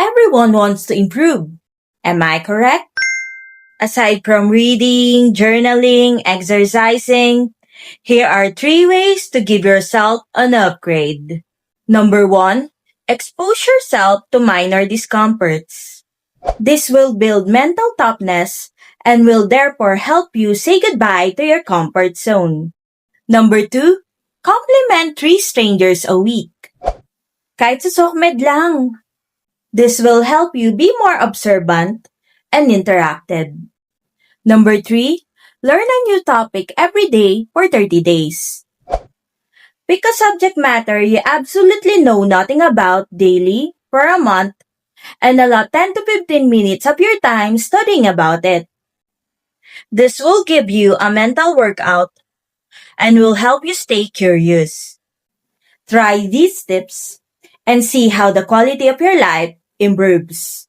Everyone wants to improve. Am I correct? Aside from reading, journaling, exercising, here are 3 ways to give yourself an upgrade. Number 1, expose yourself to minor discomforts. This will build mental toughness and will therefore help you say goodbye to your comfort zone. Number 2, compliment 3 strangers a week. Kahit sa SOCMED lang. This will help you be more observant and interactive. Number 3, learn a new topic every day for 30 days. Pick a subject matter you absolutely know nothing about daily for a month and allot 10 to 15 minutes of your time studying about it. This will give you a mental workout and will help you stay curious. Try these tips and see how the quality of your life improves.